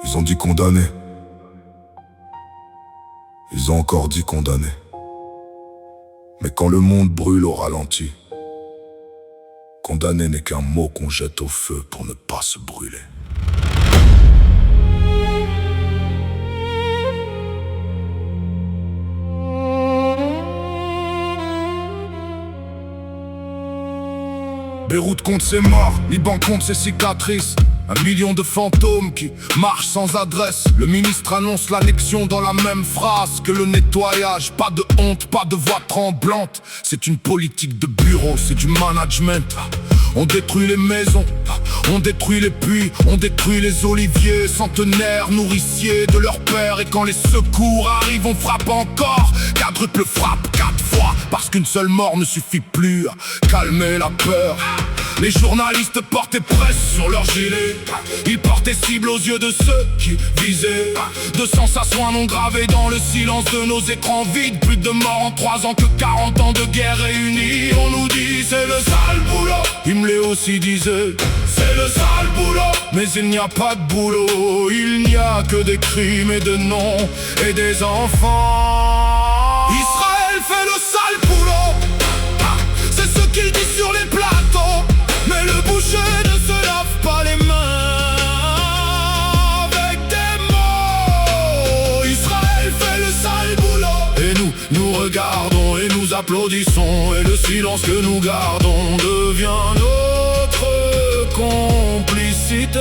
Ils ont dit condamné. Ils ont encore dit condamné. Mais quand le monde brûle au ralenti, condamné n'est qu'un mot qu'on jette au feu pour ne pas se brûler. Beyrouth compte ses morts, Liban compte ses cicatrices. 1 million de fantômes qui marchent sans adresse. Le ministre annonce l'annexion dans la même phrase que le nettoyage. Pas de honte, pas de voix tremblante. C'est une politique de bureau, c'est du management. On détruit les maisons, on détruit les puits, on détruit les oliviers, centenaires, nourriciers de leur père. Et quand les secours arrivent, on frappe encore. Quadruple frappe 4 fois, parce qu'une seule mort ne suffit plus à calmer la peur. Les journalistes portaient presse sur leurs gilets. Ils portaient cible aux yeux de ceux qui visaient. De sensations non gravées dans le silence de nos écrans vides. Plus de morts en 3 ans que 40 ans de guerre réunis. On nous dit c'est le sale boulot. Himmler aussi disait c'est le sale boulot. Mais il n'y a pas de boulot. Il n'y a que des crimes et de noms et des enfants. Israël fait le sale boulot. C'est ce qu'il dit sur les plateaux. Mais le boucher ne se lave pas les mains avec des mots. Israël fait le sale boulot. Et nous regardons et nous applaudissons. Et le silence que nous gardons devient notre complicité.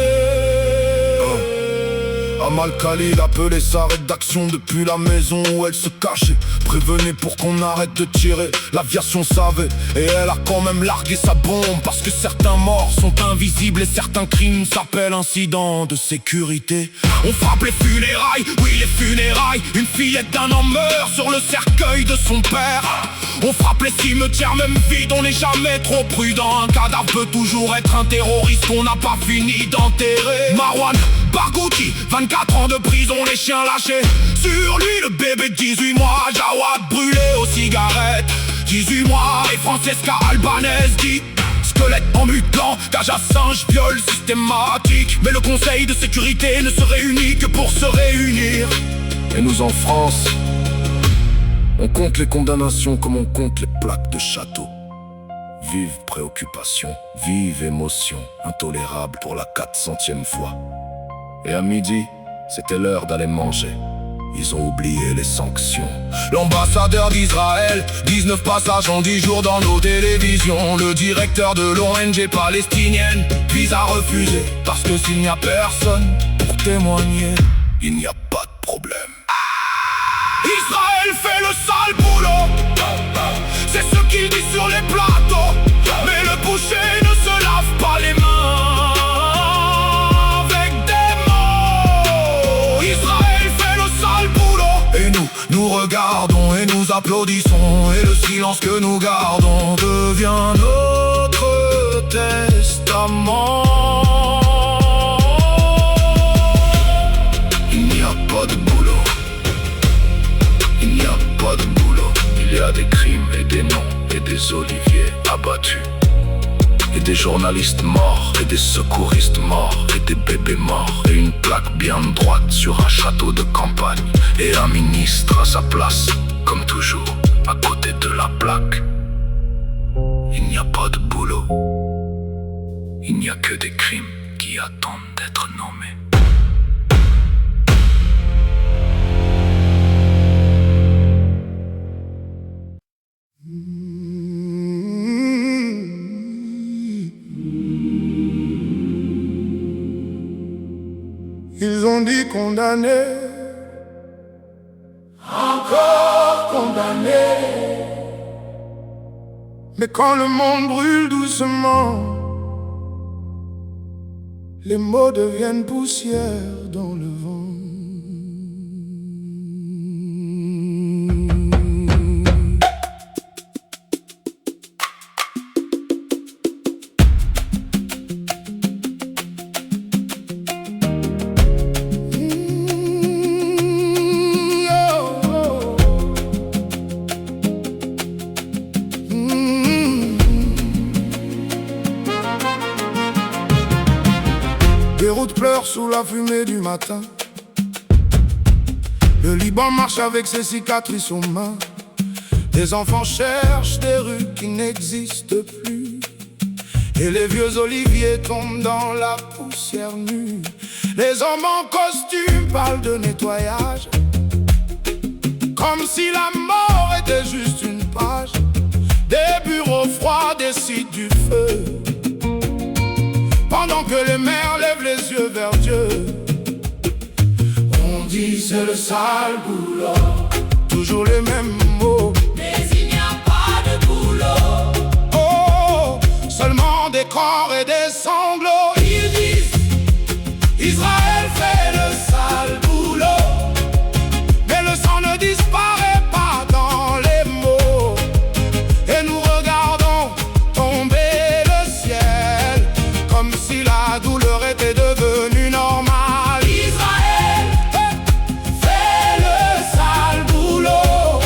Amal Khalil appelait sa rédaction depuis la maison où elle se cachait. Prévenait pour qu'on arrête de tirer, l'aviation savait. Et elle a quand même largué sa bombe. Parce que certains morts sont invisibles et certains crimes s'appellent incidents de sécurité. On frappe les funérailles, oui les funérailles. Une fillette d'un an meurt sur le cercueil de son père. On frappe les cimetières même vides, on n'est jamais trop prudent. Un cadavre peut toujours être un terroriste qu'on n'a pas fini d'enterrer. Marwan Barghouti, 24 ans de prison, les chiens lâchés. Sur lui le bébé de 18 mois, Jawad brûlé aux cigarettes. 18 mois et Francesca Albanese dit squelette en mutant, cage à singe, viol systématique. Mais le conseil de sécurité ne se réunit que pour se réunir. Et nous en France, on compte les condamnations comme on compte les plaques de château. Vive préoccupation, vive émotion, intolérable pour la 400e fois. Et à midi, c'était l'heure d'aller manger. Ils ont oublié les sanctions. L'ambassadeur d'Israël, 19 passages en 10 jours dans nos télévisions. Le directeur de l'ONG palestinienne, visa refusé. Parce que s'il n'y a personne pour témoigner, il n'y a pas de problème. Israël fait le sale boulot. C'est ce qu'il dit sur les plateaux. Mais le boucher ne se lave pas les mains avec des mots. Israël fait le sale boulot. Et nous regardons et nous applaudissons. Et le silence que nous gardons devient notre testament. Il n'y a pas de boulot. Il n'y a pas de boulot. Il y a des crimes et des noms et des oliviers abattus. Et des journalistes morts, et des secouristes morts, et des bébés morts. Et une plaque bien droite sur un château de campagne. Et un ministre à sa place, comme toujours, à côté de la plaque. Il n'y a pas de boulot. Il n'y a que des crimes qui attendent d'être nommés. Ils ont dit condamné, encore condamné. Mais quand le monde brûle doucement, les mots deviennent poussière dans le vent. Beyrouth pleure sous la fumée du matin. Le Liban marche avec ses cicatrices aux mains. Des enfants cherchent des rues qui n'existent plus. Et les vieux oliviers tombent dans la poussière nue. Les hommes en costume parlent de nettoyage, comme si la mort était juste une page. Des bureaux froids décident du feu, pendant que les mères lèvent les yeux vers Dieu. On dit c'est le sale boulot, toujours les mêmes mots, mais il n'y a pas de boulot. Oh, seulement des corps et des sanglots. Ils disent Israël fait le sale boulot, mais le sang ne disparaît pas dans les mots. Et nous regardons tomber le ciel, comme si la douleur était devenue normale. Israël fait le sale boulot,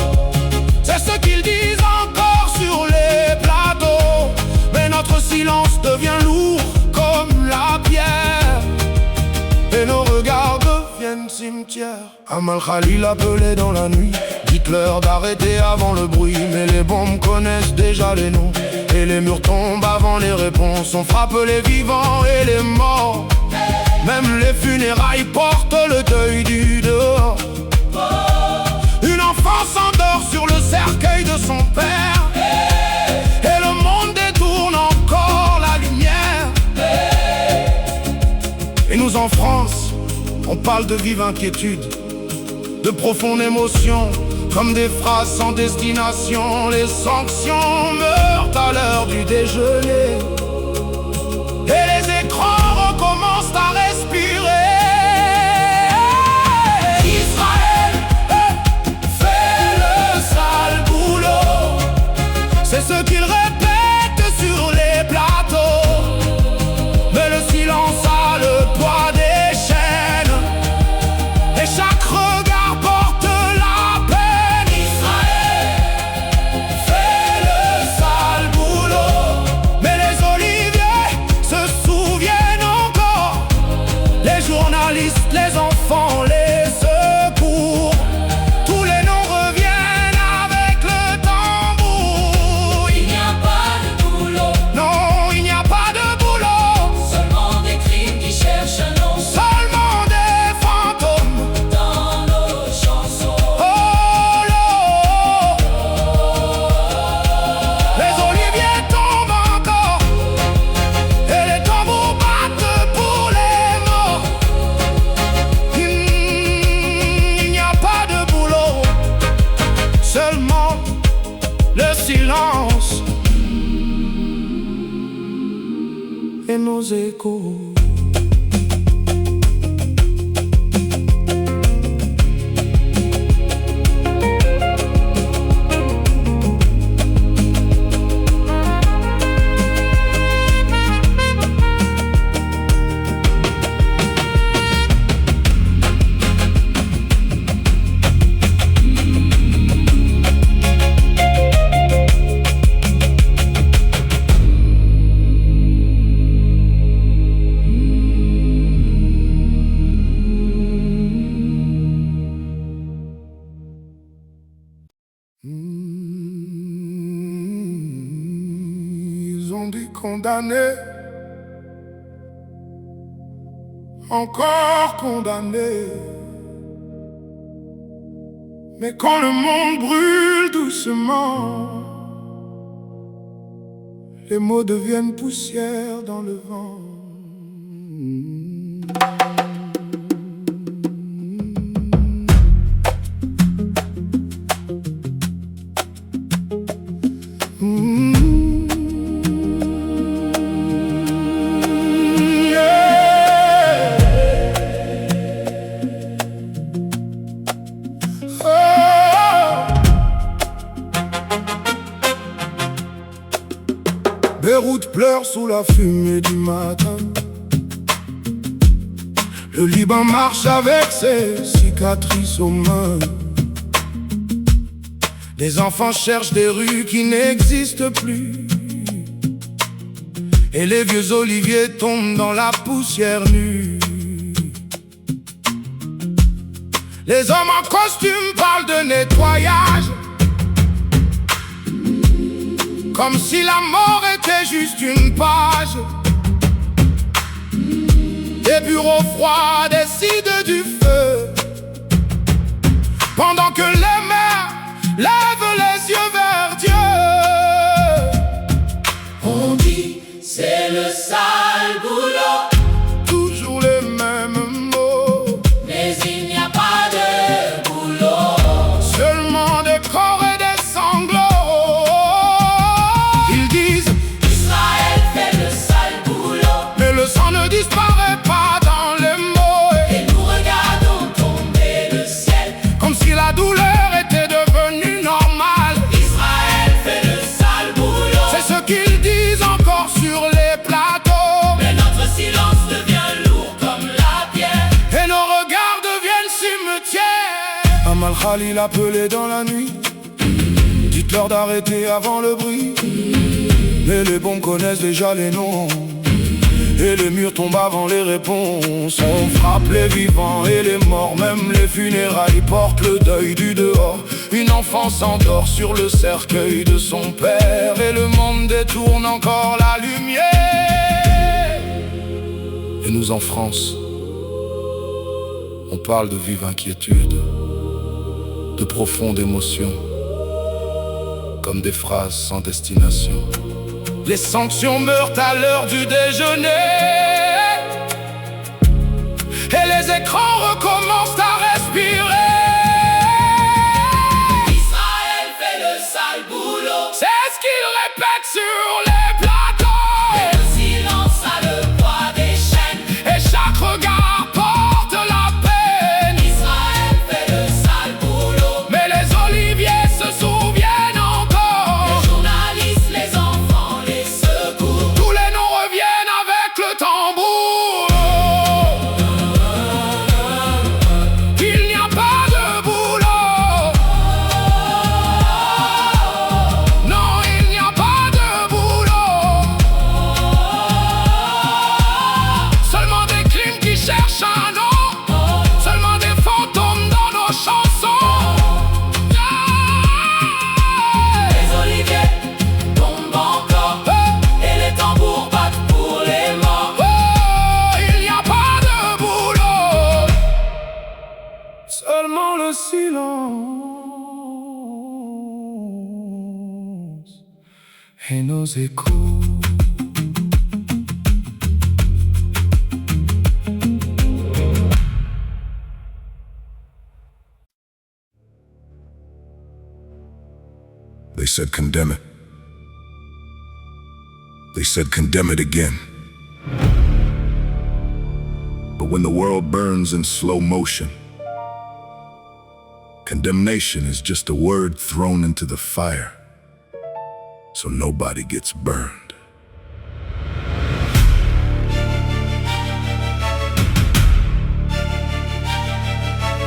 c'est ce qu'ils disent encore sur les plateaux. Mais notre silence devient lourd comme la pierre, et nos regards deviennent cimetières. Amal Khalil appelait dans la nuit, dites-leur d'arrêter avant le bruit. Mais les bombes connaissent déjà les noms, et les murs tombent avant les réponses. On frappe les vivants et les morts, même les funérailles portent le deuil du dehors. Une enfant s'endort sur le cercueil de son père, et le monde détourne encore la lumière. Et nous en France, on parle de vive inquiétude, de profonde émotion, comme des phrases sans destination. Les sanctions meurent à l'heure du déjeuner, et les écrans recommencent à respirer. Israël fait le sale boulot, c'est ce qu'ils répètent sur les plateaux. Mais le silence a le poids des chaînes, et chaque regard porte la peine. Israël Fait le sale boulot, mais les oliviers se souviennent encore. Les journalistes, les enfants, les secours, tous les noms reviennent avec le tambour. il n'y a pas de boulot, Non, il n'y a pas de boulot, seulement des crimes qui cherchent un nom seulement des fantômes dans nos chansons. Oh là, les oliviers tombent encore, et les tambours battent pour les morts. Il n'y a pas de boulot, seulement le silence et nos échos. Ils ont dit condamné, encore condamné. Mais quand le monde brûle doucement, les mots deviennent poussière dans le vent. Beyrouth pleure sous la fumée du matin. Le Liban marche avec ses cicatrices aux mains. Des enfants cherchent des rues qui n'existent plus. et les vieux oliviers tombent dans la poussière nue. Les hommes en costume parlent de nettoyage, comme si la mort était juste une page. Des bureaux froids décident du feu, pendant que les mères lèvent les yeux vers Dieu. On dit c'est le sale boulot, Toujours les mêmes mots, mais il n'y a pas de boulot. seulement des corps et des sanglots. Ils disent Israël fait le sale boulot, mais le sang ne disparaît pas dans les mots, et nous regardons tomber le ciel. comme si la douleur était devenue normale. Israël fait le sale boulot, C'est ce qu'ils disent encore sur les plateaux, mais notre silence devient lourd comme la pierre. et nos regards deviennent cimetières. Amal Khalil appelé dans la nuit, dites-leur d'arrêter avant le bruit. Mais les bombes connaissent déjà les noms, et les murs tombent avant les réponses. On frappe les vivants et les morts, même les funérailles portent le deuil du dehors. Une enfant s'endort sur le cercueil de son père, et le monde détourne encore la lumière. Et nous en France, on parle de vive inquiétude, de profonde émotion, comme des phrases sans destination. Les sanctions meurent à l'heure du déjeuner, et les écrans recommencent à respirer. Israël fait le sale boulot, C'est ce qu'ils répètent sur les plateaux, et le silence a le poids des chaînes. et chaque regard porte la peine. Israël fait le sale boulot, Mais les oliviers se souviennent encore. les journalistes, les enfants, les secours. Tous les noms reviennent avec le tambour. Il n'y a pas de boulot. Non, il n'y a pas de boulot. Seulement des crimes qui cherchent un nom, seulement des fantômes dans nos chansons. Les oliviers tombent encore, et les tambours battent pour les morts. Oh, il n'y a pas de boulot, seulement le silence et nos échos. They said condemn it. They said condemn it again. But when the world burns in slow motion, condemnation is just a word thrown into the fire, so nobody gets burned.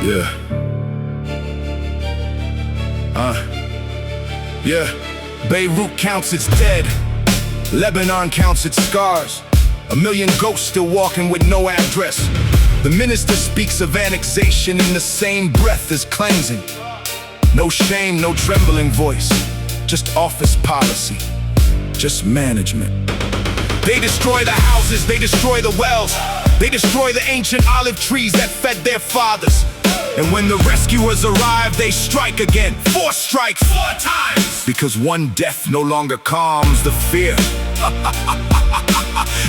Yeah. Yeah. Beirut counts its dead. Lebanon counts its scars. A million ghosts still walking with no address. The minister speaks of annexation in the same breath as cleansing. No shame, no trembling voice. Just office policy. Just management. They destroy the houses, they destroy the wells. They destroy the ancient olive trees that fed their fathers. And when the rescuers arrive, they strike again. 4 strikes, 4 times. Because one death no longer calms the fear.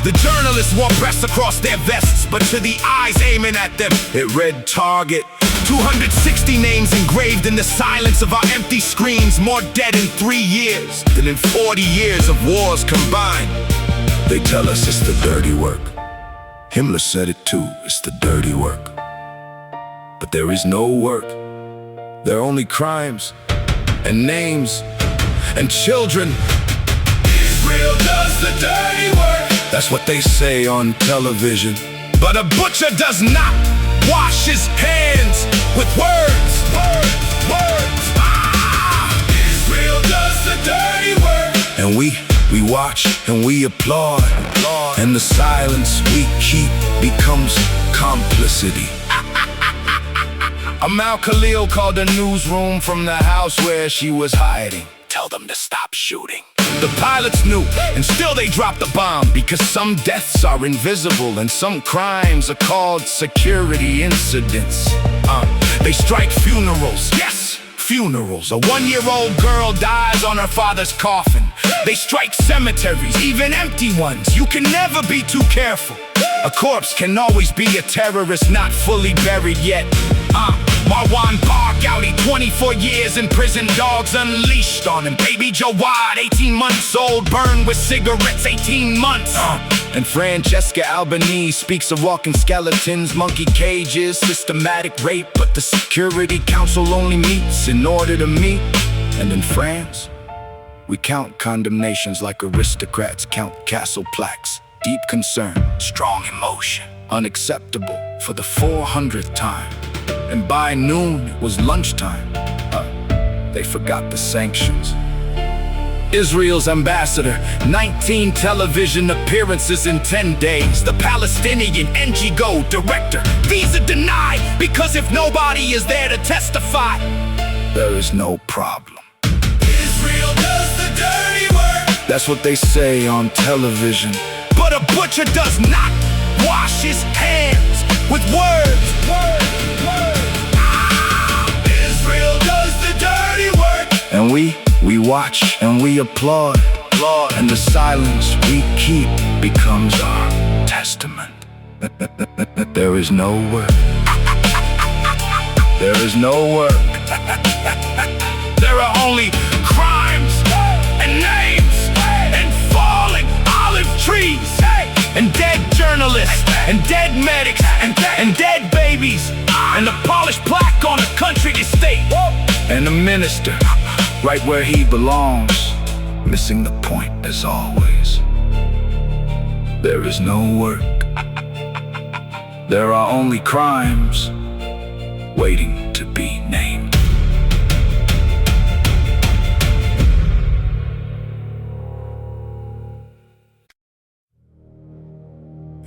The journalists wore press across their vests, but to the eyes aiming at them, it read target. 260 names engraved in the silence of our empty screens. More dead in 3 years than in 40 years of wars combined. They tell us it's the dirty work. Himmler said it too, it's the dirty work. But there is no work. There are only crimes and names and children. Israel does the dirty work. That's what they say on television. But a butcher does not wash his hands with words. Words. Israel does the dirty work. And we we watch and we applaud, and the silence we keep becomes complicity. Amal Khalil called the newsroom from the house where she was hiding. Tell them to stop shooting. The pilots knew, and still they dropped the bomb, because some deaths are invisible and some crimes are called security incidents. They strike funerals, yes, funerals. A 1-year-old girl dies on her father's coffin. They strike cemeteries, even empty ones. You can never be too careful. A corpse can always be a terrorist not fully buried yet. Marwan Barghouti, 24 years in prison, dogs unleashed on him. Baby Jawad, 18 months old, burned with cigarettes, 18 months. And Francesca Albanese speaks of walking skeletons, monkey cages, systematic rape. But the Security Council only meets in order to meet. And in France, we count condemnations like aristocrats count castle plaques. Deep concern, strong emotion, unacceptable for the 400th time. And by noon, it was lunchtime. They forgot the sanctions. Israel's ambassador, 19 television appearances in 10 days. The Palestinian NGO director, visa denied, because if nobody is there to testify, there is no problem. Israel does the dirty work. That's what they say on television. But a butcher does not wash his hands with words. Israel does the dirty work. And we watch and we applaud, and the silence we keep becomes our testament. There is no work. There is no work. There are only crimes and names and falling olive trees and dead journalists and dead medics and dead babies and a polished plaque on a country estate. And the minister, right where he belongs, missing the point as always. There is no work. There are only crimes waiting to be named.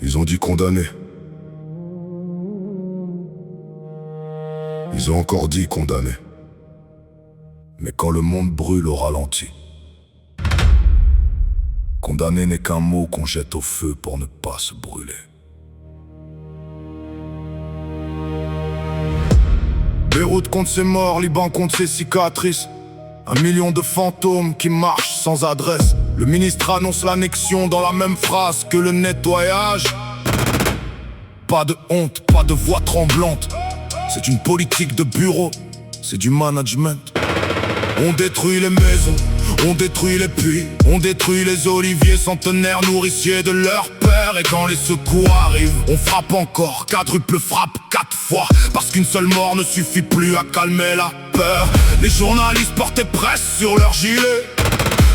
Ils ont dit condamner. Ils ont encore dit condamner. Mais quand le monde brûle au ralenti, condamner n'est qu'un mot qu'on jette au feu pour ne pas se brûler. Beyrouth compte ses morts, Liban compte ses cicatrices. 1 million de fantômes qui marchent sans adresse. Le ministre annonce l'annexion dans la même phrase que le nettoyage. Pas de honte, pas de voix tremblante. C'est une politique de bureau, c'est du management. On détruit les maisons, on détruit les puits, on détruit les oliviers centenaires nourriciers de leur père. Et quand les secours arrivent, on frappe encore, quadruple frappe 4 fois. Parce qu'une seule mort ne suffit plus à calmer la peur. Les journalistes portaient presse sur leurs gilets.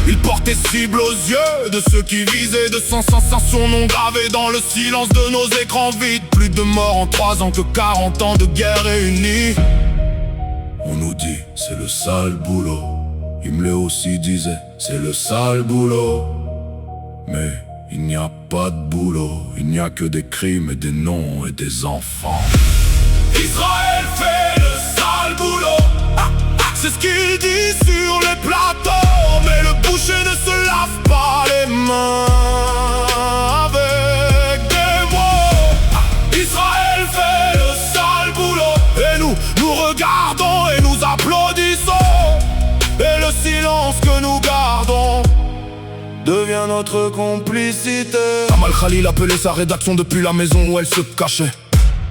Ils portaient cible aux yeux de ceux qui visaient. De sensations non gravées dans le silence de nos écrans vides. Plus de morts en 3 ans que 40 ans de guerre réunis. On nous dit, c'est le sale boulot. Himmler aussi disait, c'est le sale boulot. Mais il n'y a pas de boulot. Il n'y a que des crimes et des noms et des enfants. Israël fait le sale boulot. C'est ce qu'il dit sur les plateaux. Mais le boucher ne se lave pas les mains avec des mots. Israël fait le sale boulot. Et nous regardons et nous applaudissons. Et le silence que nous gardons devient notre complicité. Amal Khalil appelait sa rédaction depuis la maison où elle se cachait.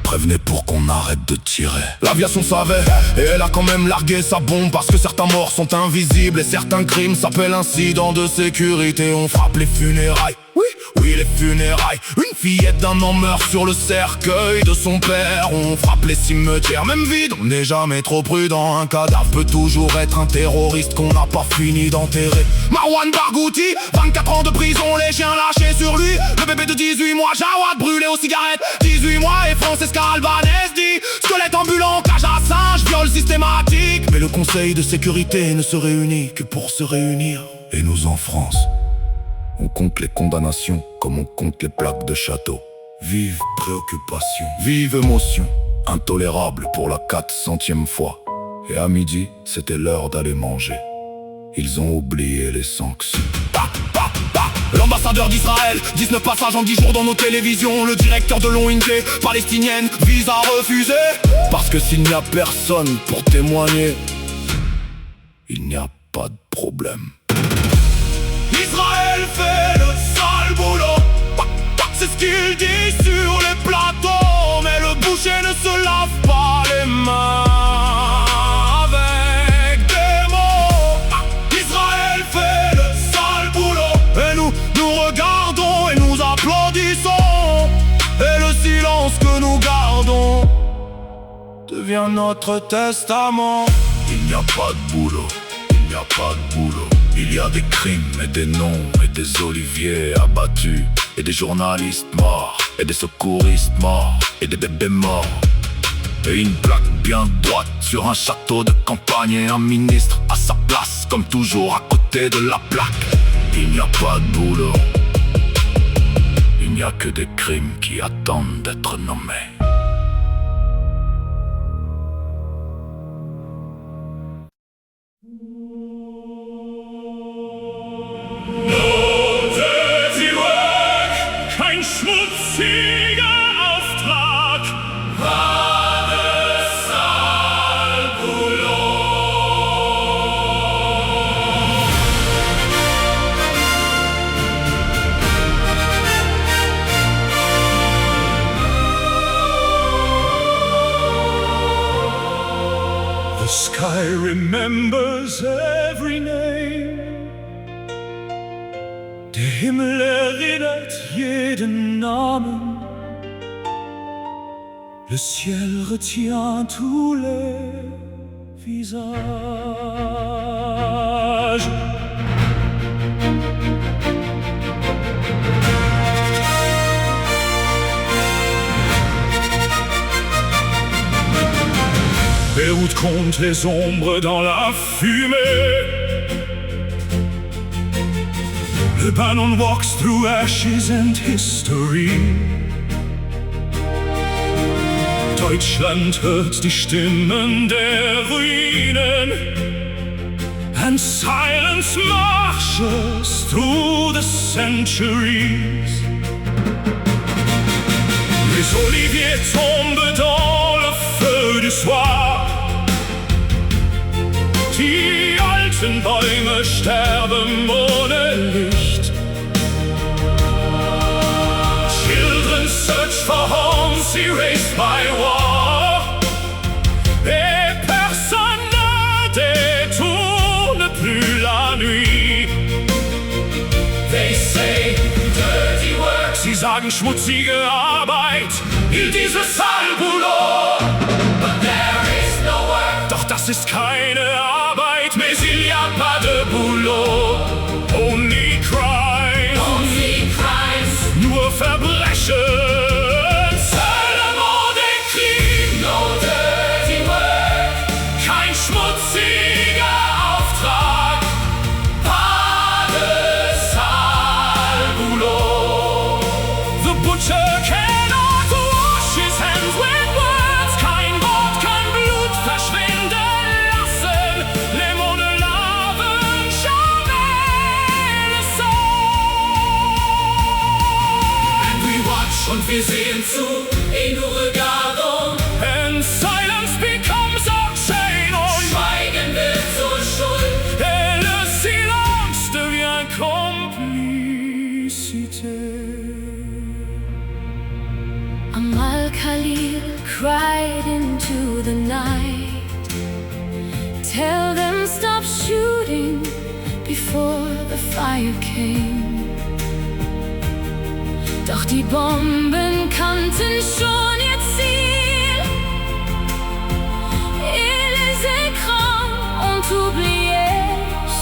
Prévenez pour qu'on arrête de tirer. L'aviation savait, et elle a quand même largué sa bombe. Parce que certains morts sont invisibles et certains crimes s'appellent incidents de sécurité. On frappe les funérailles, oui les funérailles. Une fillette d'un an meurt sur le cercueil de son père. On frappe les cimetières, même vides. On n'est jamais trop prudent, un cadavre peut toujours être un terroriste qu'on n'a pas fini d'enterrer. Marwan Barghouti, 24 ans de prison, les chiens lâchés sur lui. Le bébé de 18 mois, Jawad brûlé aux cigarettes. 18 mois et Francesca Albanese dit squelette ambulant, cage à singe, viol systématique. Mais le conseil de sécurité ne se réunit que pour se réunir. Et nous en France, On compte les condamnations comme on compte les plaques de château. Vive préoccupation, vive émotion, intolérable pour la 400e fois. Et à midi, c'était l'heure d'aller manger. Ils ont oublié les sanctions. L'ambassadeur d'Israël, 19 passages en 10 jours dans nos télévisions. Le directeur de l'ONG palestinienne vise à refuser. Parce que s'il n'y a personne pour témoigner, il n'y a pas de problème. Israël fait le sale boulot, c'est ce qu'il dit sur les plateaux. Mais le boucher ne se lave pas les mains avec des mots. Israël fait le sale boulot, et nous regardons et nous applaudissons. Et le silence que nous gardons devient notre testament. Il n'y a pas de boulot, il n'y a pas de boulot. Il y a des crimes et des noms et des oliviers abattus, et des journalistes morts, et des secouristes morts, et des bébés morts. Et une plaque bien droite sur un château de campagne, et un ministre à sa place, comme toujours à côté de la plaque. Il n'y a pas de boulot, il n'y a que des crimes qui attendent d'être nommés. Kein schmutziger Auftrag, Pas de sale boulot. the sky remembers every name. Der Himmel erinnert jeden Namen. Le ciel retient tous les visages. Et route compte les ombres dans la fumée. Lebanon walks through ashes and history. Deutschland hört die Stimmen der Ruinen, and silence marches through the centuries. Les oliviers tombent dans le feu du soir. Die alten Bäume sterben ohne Licht. Children search for homes erased by war. Et personne ne détourne plus la nuit. They say dirty work. Sie sagen schmutzige Arbeit, il disent sale boulot. But there is no work. Doch das ist keine Arbeit, mais il y a pas de boulot. Only crime, Only crimes. nur Verbrechen. Seulement des crimes, No dirty work. kein schmutziger Auftrag. Pas de sale boulot. The butcher cannot wash his hands with words. Kein Wort kann Blut verschwinden lassen. Les mots ne lavent jamais le sang. And we watch und wir sehen zu, et nous regardons. And silence becomes our chain on. Schweigen wird zur Schuld. Et le silence devient complicité. Amal Khalil cried into the night. Tell them stop shooting before the fire came. Doch die Bomben kannten schon ihr Ziel. Et les écrans ont oublié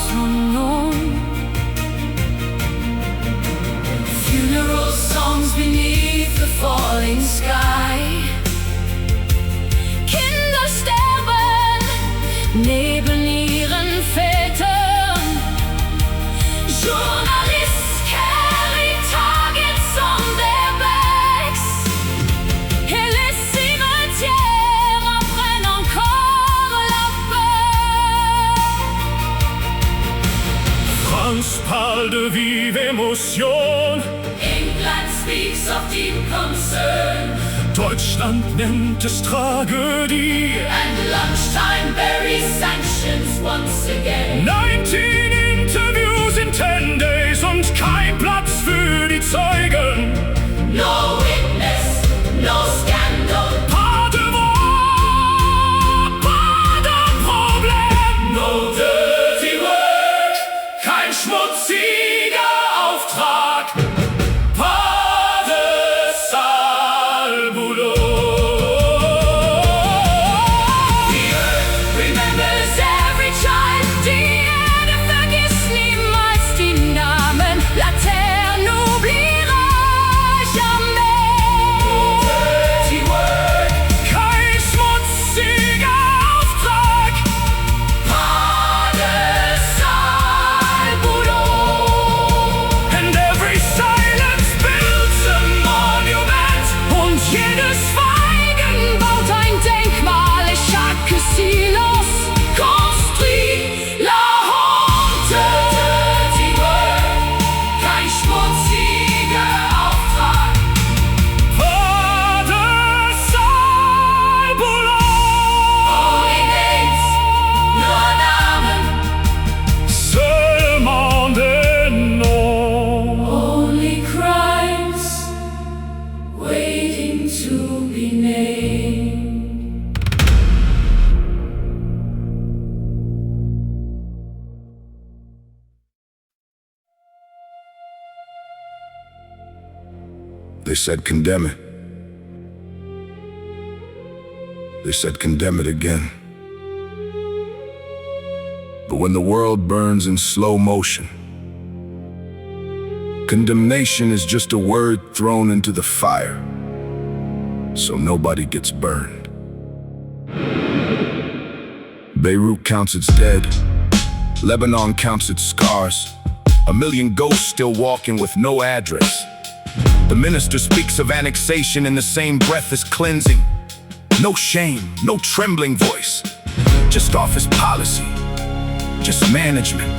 son nom. Funeral songs beneath the falling sky. Kinder sterben neben ihren Vätern. Journalisten de vive émotion. England speaks of deep concern, Deutschland nennt es Tragödie. and lunchtime buries sanctions once again. 19 Interviews in 10 days und kein Platz für die Zeugen. No witness, no scandal, Pas de voix, pas de problème. no dirty work, Kein schmutziger Auftrag. Pas de sale boulot. the earth Remembers every child, die Erde vergisst niemals die Namen. La terre n'oubliera jamais. dirty work, Kein schmutziger Auftrag. pas de sale boulot. And every silence builds a monument. Und jedes Schweigen baut ein Denkmal. Et chaque silence Construit la honte, dirty work, kein schmutziger Auftrag. Pas de sale boulot. Only names, nur Namen, Seulement des noms. only crimes, waiting to be named. They said condemn it. They said condemn it again. But when the world burns in slow motion, condemnation is just a word thrown into the fire, so nobody gets burned. Beirut counts its dead. Lebanon counts its scars. A million ghosts still walking with no address. The minister speaks of annexation in the same breath as cleansing. No shame, no trembling voice. Just office policy, just management.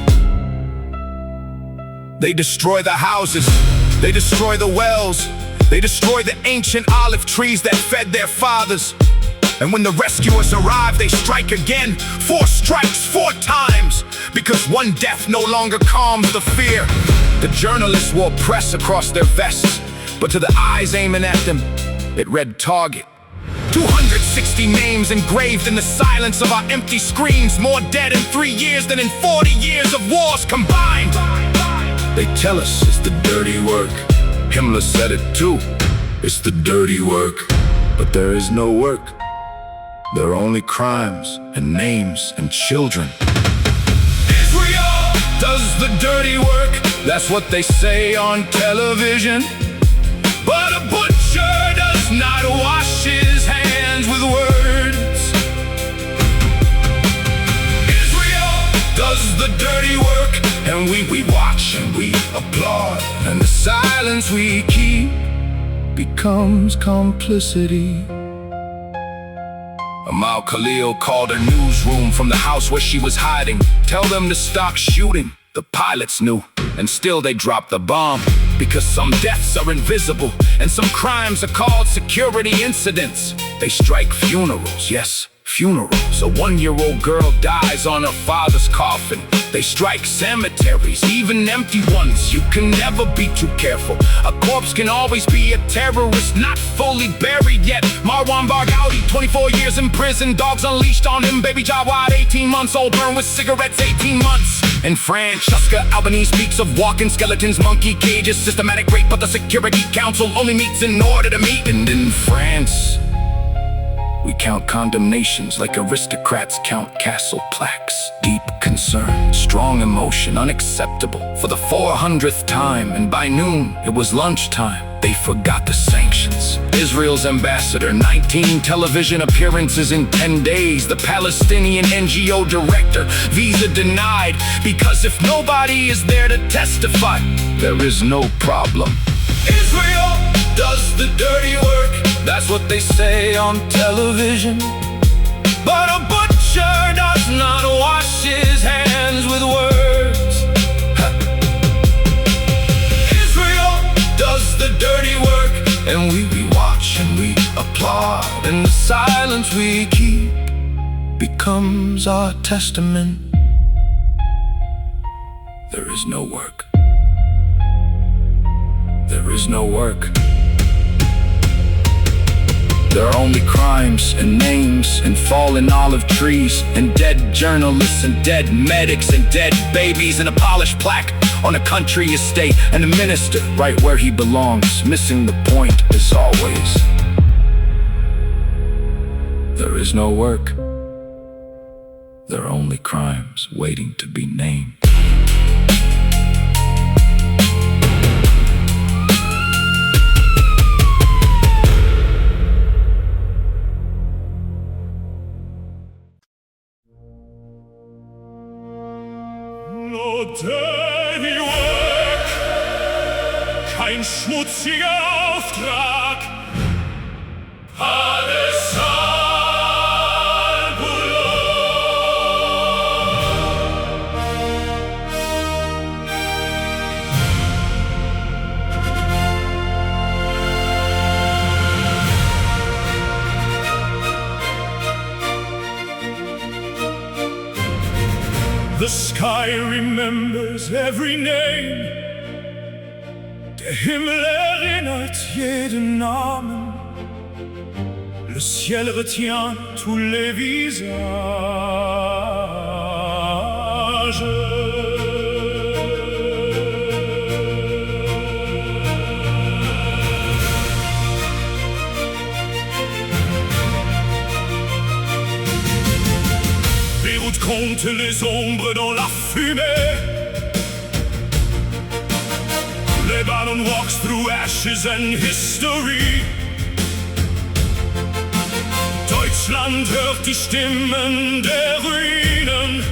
They destroy the houses, they destroy the wells, they destroy the ancient olive trees that fed their fathers. And when the rescuers arrive, they strike again. 4 strikes, 4 times, because one death no longer calms the fear. The journalists wore press across their vests, but to the eyes aiming at them, it read target. 260 names engraved in the silence of our empty screens. More dead in 3 years than in 40 years of wars combined. They tell us it's the dirty work. Himmler said it too. It's the dirty work. But there is no work. There are only crimes and names and children. Israel does the dirty work. That's what they say on television. But a butcher does not wash his hands with words. Israel does the dirty work, and we watch and we applaud. And the silence we keep becomes complicity. Amal Khalil called her newsroom from the house where she was hiding. Tell them to stop shooting. The pilots knew, and still they dropped the bomb. Because some deaths are invisible, and some crimes are called security incidents. They strike funerals, yes, funerals. A 1-year-old girl dies on her father's coffin. They strike cemeteries, even empty ones. You can never be too careful. A corpse can always be a terrorist, not fully buried yet. Marwan Barghouti, 24 years in prison. Dogs unleashed on him. Baby Jawad, 18 months old, burned with cigarettes, 18 months. In France, Francesca Albanese speaks of walking skeletons, monkey cages, systematic rape, but the Security Council only meets in order to meet. And in France, we count condemnations like aristocrats count castle plaques. Deep concern, strong emotion, unacceptable. For the 400th time, and by noon, it was lunchtime. They forgot the sanctions. Israel's ambassador, 19 television appearances in 10 days. The Palestinian NGO director, visa denied. Because if nobody is there to testify, there is no problem. Israel does the dirty work. That's what they say on television. But a butcher does not wash his hands with words. dirty work. And we watch and we applaud, and the silence we keep becomes our testament. There is no work. There is no work. There are only crimes and names and fallen olive trees and dead journalists and dead medics and dead babies and a polished plaque on a country estate and a minister right where he belongs, missing the point as always. There is no work. There are only crimes waiting to be named. No dirty work, kein schmutziger Auftrag. Alles Sal The sky remembers every name. Der Himmel erinnert jeden Namen. Le ciel retient tous les visages. Beyrouth compte les ombres dans la fumée. Lebanon walks through ashes and history. Deutschland hört die Stimmen der Ruinen,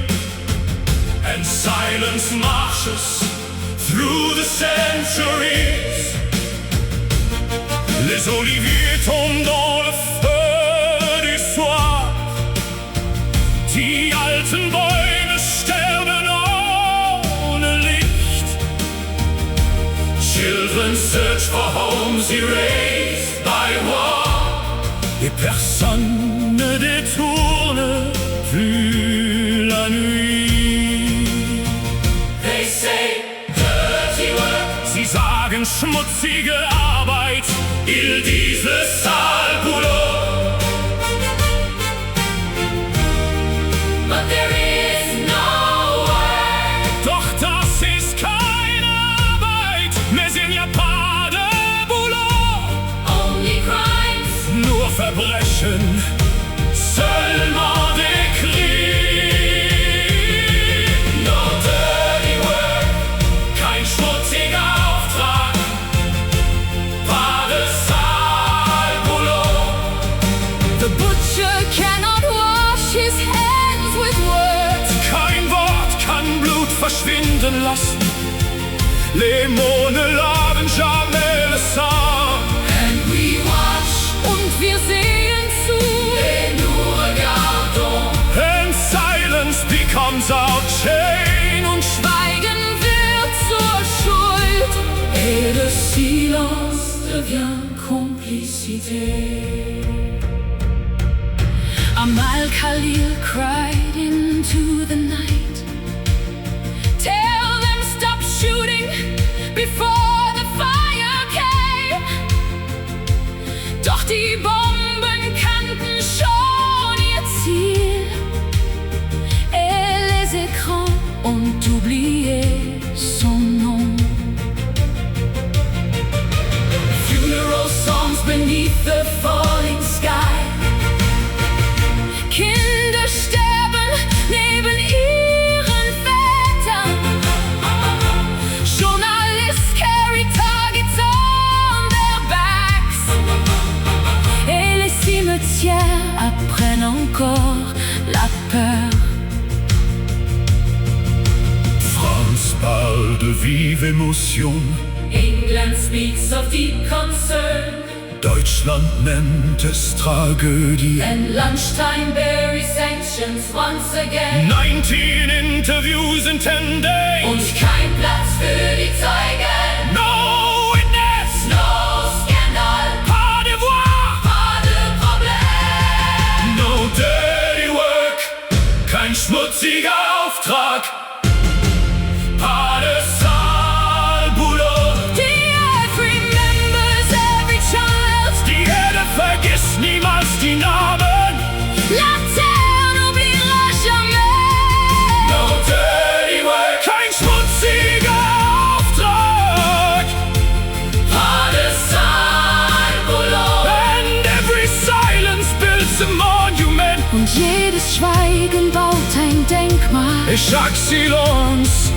and silence marches through the centuries. Les oliviers tombent dans le feu du soir. Die alten Bäume sterben ohne Licht. Children search for homes erased by war. Et personne ne détourne plus la nuit. They say dirty work. Sie sagen schmutzige Arbeit. Ils disent le sale boulot. But there is no work. Doch das ist keine Arbeit, mais il n'y a pas de boulot. Only crimes. Nur Verbrechen, seulement des crimes. No dirty work. Kein schmutziger Auftrag, pas de sale boulot. The butcher cannot wash his hands with words. Kein Wort kann Blut verschwinden lassen. Les mots ne lavent jamais le sang. And we watch. Und wir sehen zu. Et nous regardons. And silence becomes our chain. Und Schweigen wird zur Schuld. Et le silence devient complicité. Amal Khalil cried into the night. Tell them stop shooting before the fire came. Doch die Bomben kannten schon ihr Ziel. Et les écrans ont oublié son nom. Funeral songs beneath the falling sky. Kinder sterben neben ihren Vätern. Journalists carry targets on their backs. Et les cimetières apprennent encore la peur. France parle de vive émotion. England speaks of deep concern. Deutschland nennt es Tragödie. And lunchtime buries sanctions once again. 19 Interviews in 10 days. Und kein Platz für die Zeugen. No witness, No die Namen. La terre n'oubliera jamais. No dirty work, Kein schmutziger Auftrag. hartes Salbulo. And every silence builds a monument. Und jedes Schweigen baut ein Denkmal. Chaque silence